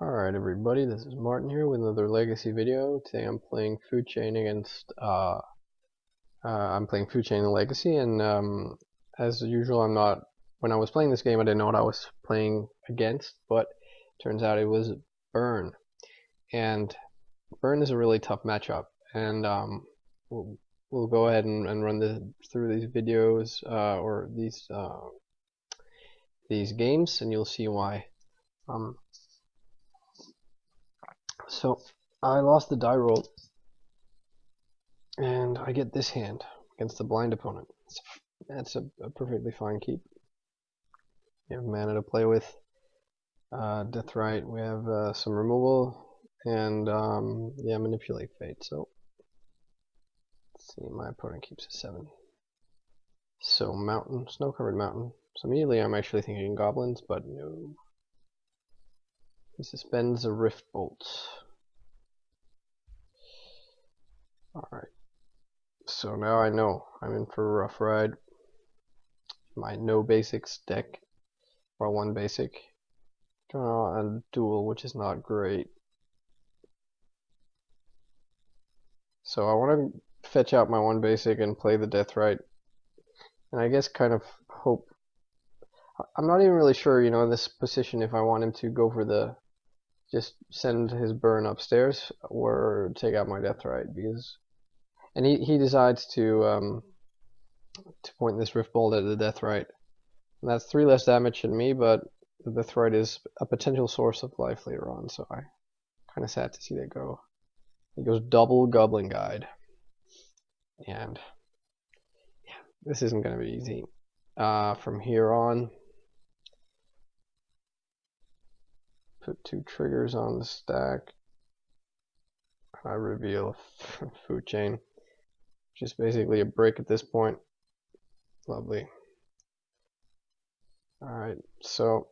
Alright everybody, this is Martin here with another Legacy video. Today I'm playing Food Chain against, I'm playing Food Chain in Legacy, and as usual when I was playing this game I didn't know what I was playing against, but turns out it was Burn. And Burn is a really tough matchup, and we'll go ahead and run through these videos, or these games, and you'll see why. So I lost the die roll, and I get this hand against the blind opponent. That's a perfectly fine keep. We have mana to play with, Deathrite. We have some removal, and yeah, manipulate fate. So let's see, my opponent keeps a 7. So mountain, snow-covered mountain. So immediately I'm actually thinking goblins, but no. He suspends a rift bolt. Alright, so now I know I'm in for a rough ride. My no basics deck, or one basic, draw a duel, which is not great. So I want to fetch out my one basic and play the Deathrite, and I guess kind of hope. I'm not even really sure, in this position, if I want him to go for just send his burn upstairs or take out my Deathrite, because. And he decides to point this Rift Bolt at the Deathrite. And that's 3 less damage than me, but the Deathrite is a potential source of life later on, so I kind of sad to see that go. He goes double Goblin Guide. And yeah, this isn't going to be easy. From here on, put 2 triggers on the stack. I reveal Food Chain. Just basically a break at this point. Lovely. Alright, so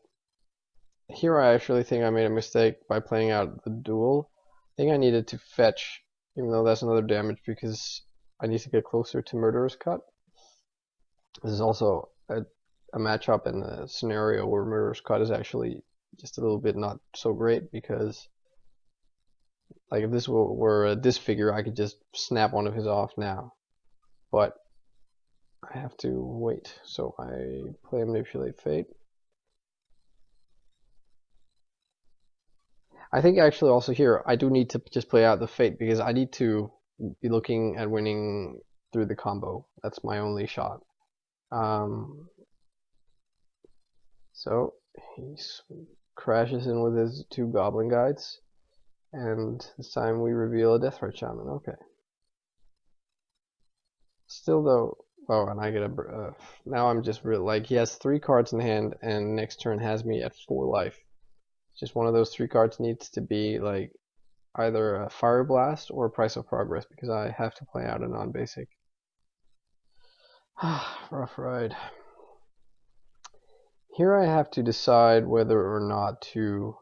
here I actually think I made a mistake by playing out the duel. I think I needed to fetch, even though that's another damage, because I need to get closer to Murderous Cut. This is also a matchup in a scenario where Murderous Cut is actually just a little bit not so great, because like if this were a Disfigure, I could just snap one of his off now. But I have to wait, so I play Manipulate Fate. I think actually also here I do need to just play out the Fate, because I need to be looking at winning through the combo. That's my only shot. So he crashes in with his 2 Goblin Guides, and this time we reveal a Deathrite Shaman. Okay. Still though, oh, and I get a, now I'm just real, like, he has 3 cards in hand, and next turn has me at 4 life. Just one of those 3 cards needs to be, like, either a Fire Blast or a Price of Progress, because I have to play out a non-basic. Rough ride. Here I have to decide whether or not to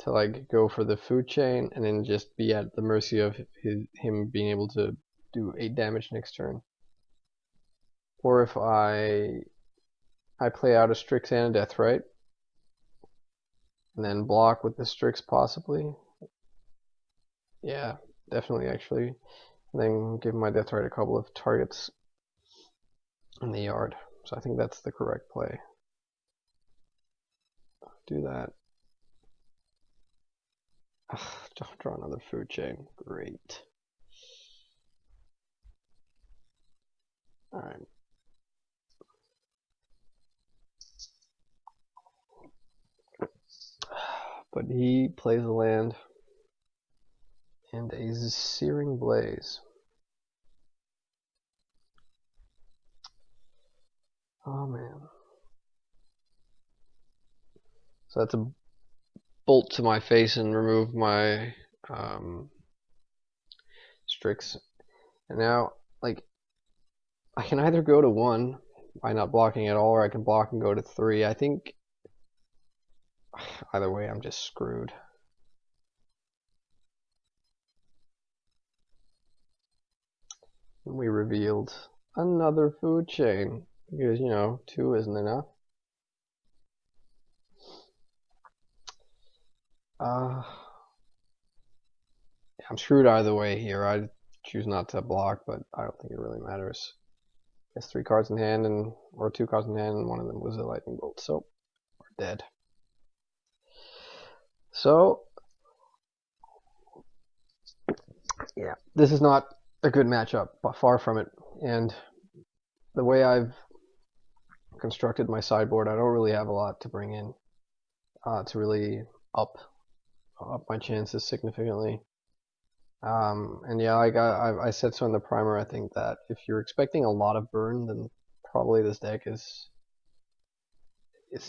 like go for the Food Chain and then just be at the mercy of him being able to do 8 damage next turn, or if I play out a Strix and a Deathrite and then block with the Strix possibly. Yeah, definitely actually. And then give my Deathrite a couple of targets in the yard. So I think that's the correct play. Do that. Draw another Food Chain. Great. Alright. But he plays a land and a Searing Blaze. Oh man. So that's a bolt to my face and remove my Strix. And now, like, I can either go to 1 by not blocking at all, or I can block and go to 3. I think either way I'm just screwed. And we revealed another Food Chain, because 2 isn't enough. I'm screwed either way here. I choose not to block, but I don't think it really matters. Guess 3 cards in hand, or 2 cards in hand, and one of them was a lightning bolt, so we're dead. So yeah, this is not a good matchup, but far from it. And the way I've constructed my sideboard, I don't really have a lot to bring in to really up my chances significantly. And yeah, I said so in the primer. I think that if you're expecting a lot of burn, then probably this deck is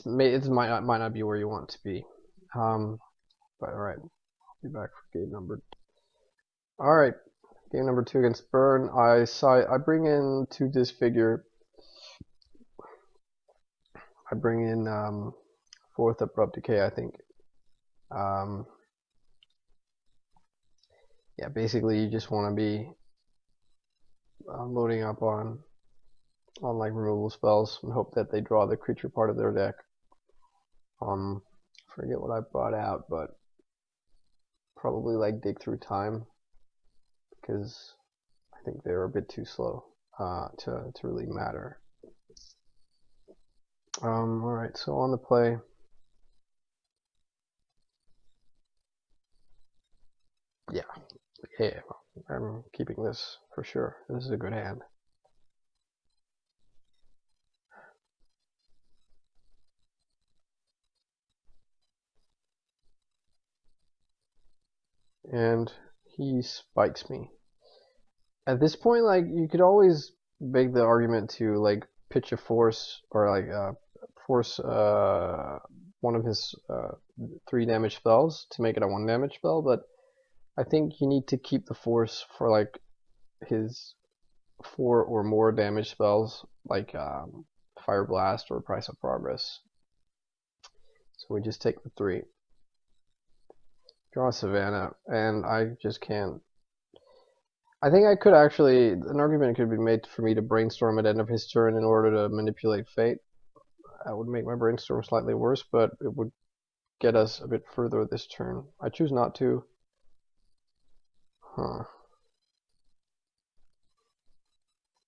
might not be where you want it to be. But all right, I'll be back for game number. All right, game number 2 against burn. I bring in 2 Disfigure. I bring in 4th Abrupt Decay, I think. Yeah, basically you just want to be loading up on like removal spells and hope that they draw the creature part of their deck. Forget what I brought out, but probably like Dig Through Time, because I think they're a bit too slow to really matter. Alright, so on the play, yeah, I'm keeping this for sure. This is a good hand. And he spikes me. At this point, like, you could always make the argument to like pitch a force, or like force one of his 3 damage spells to make it a 1 damage spell, but I think you need to keep the force for like his 4 or more damage spells, like Fire Blast or Price of Progress. So we just take the 3. Draw Savannah, and I just can't. I think I could actually, an argument could be made for me to brainstorm at the end of his turn in order to manipulate fate. That would make my brainstorm slightly worse, but it would get us a bit further this turn. I choose not to.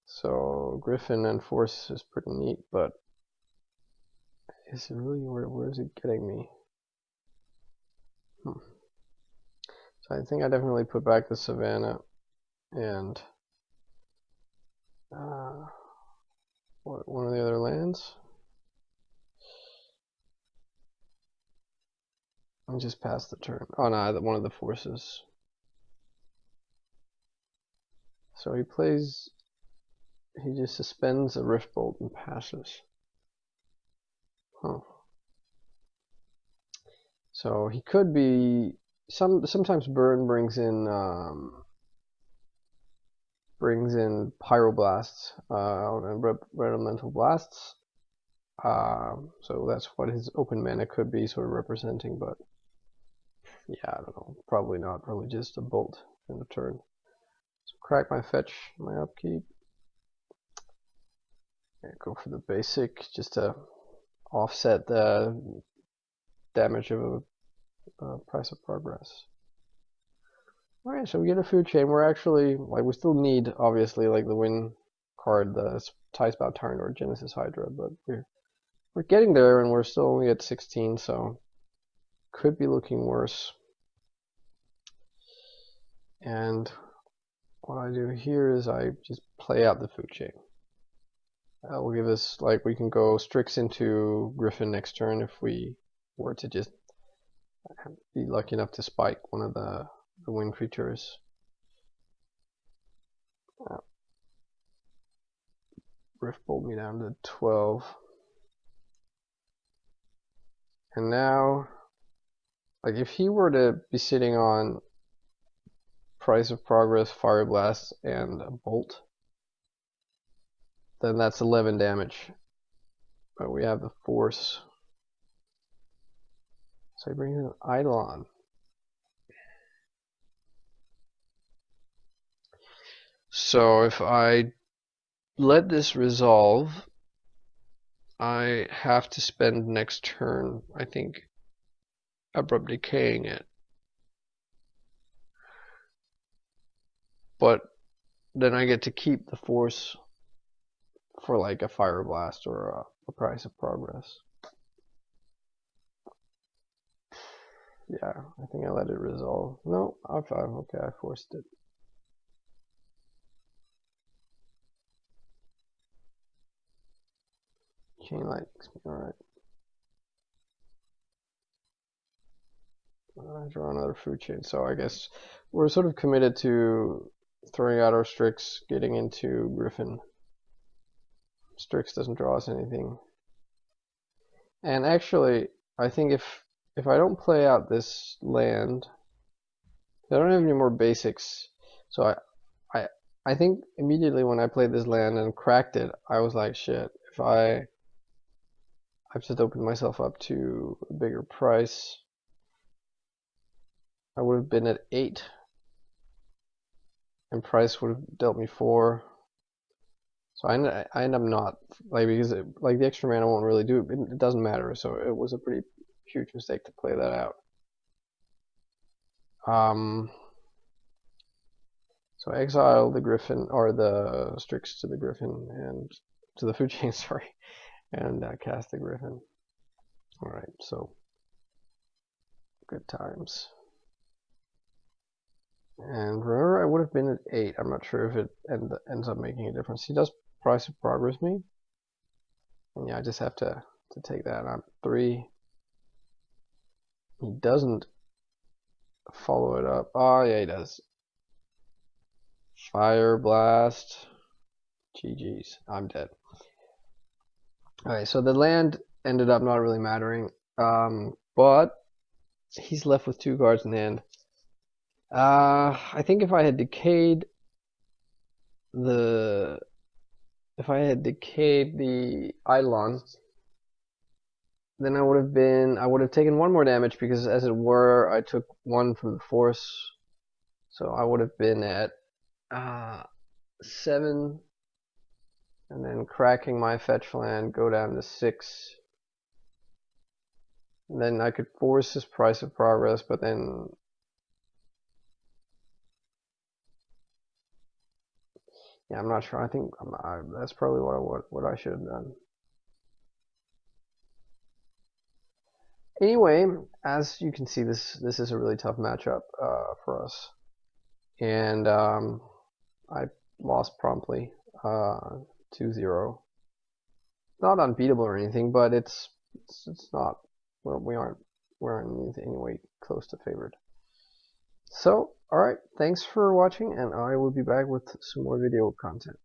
So Griffin and Force is pretty neat, but is it really, where is it getting me? So I think I definitely put back the Savannah and one of the other lands. And just pass the turn. Oh no, one of the forces. So he just suspends a Rift Bolt and passes. Huh. So he could be, sometimes burn brings in Pyroblasts and Elemental Blasts. So that's what his open mana could be sort of representing, but yeah, I don't know, probably not, probably just a bolt in the turn. So crack my fetch, my upkeep. Yeah, go for the basic just to offset the damage of a Price of Progress. Alright, so we get a food chain. We're actually, like, we still need, obviously, like, the win card, the Tidespout Tyrant or Genesis Hydra, but we're getting there, and we're still only at 16, so could be looking worse. And what I do here is I just play out the food chain. That will give us, like, we can go Strix into Griffin next turn if we were to just be lucky enough to spike one of the wind creatures. Rift Bolt me down to 12. And now, like, if he were to be sitting on Price of Progress, Fire Blast, and a Bolt, then that's 11 damage. But we have the Force. So I bring in an Eidolon. So if I let this resolve, I have to spend next turn, I think, Abrupt Decaying it. But then I get to keep the force for like a Fire Blast or a Price of Progress. Yeah, I think I let it resolve. No, R5. Okay, I forced it. Chain Lightning. Alright. I draw another food chain, so I guess we're sort of committed to throwing out our Strix, getting into Griffin. Strix doesn't draw us anything. And actually, I think if I don't play out this land, I don't have any more basics. So I think immediately when I played this land and cracked it, I was like, shit, if I've just opened myself up to a bigger price, I would have been at 8, and price would have dealt me 4. So I end up not, like, because like the extra mana won't really do it. It doesn't matter. So it was a pretty huge mistake to play that out. So exile the Griffin, or the Strix to the Griffin, and to the food chain, sorry, and cast the Griffin. Alright, so good times. And remember, I would have been at 8. I'm not sure if it ends up making a difference. He does Price of Progress me. And yeah, I just have to take that. I'm 3. He doesn't follow it up. Oh, yeah, he does. Fire Blast. GG's. I'm dead. Alright, so the land ended up not really mattering. But he's left with 2 cards in hand. I think if I had decayed the Eidolon, then I would have taken 1 more damage, because as it were, I took 1 from the force. So I would have been at 7, and then cracking my fetch land, go down to 6. And then I could force his Price of Progress, but then yeah, I'm not sure. I think that's probably what I should have done. Anyway, as you can see, this is a really tough matchup for us, and I lost promptly, 2-0. Not unbeatable or anything, but it's not. Well, we aren't in any way close to favored. So, alright, thanks for watching, and I will be back with some more video content.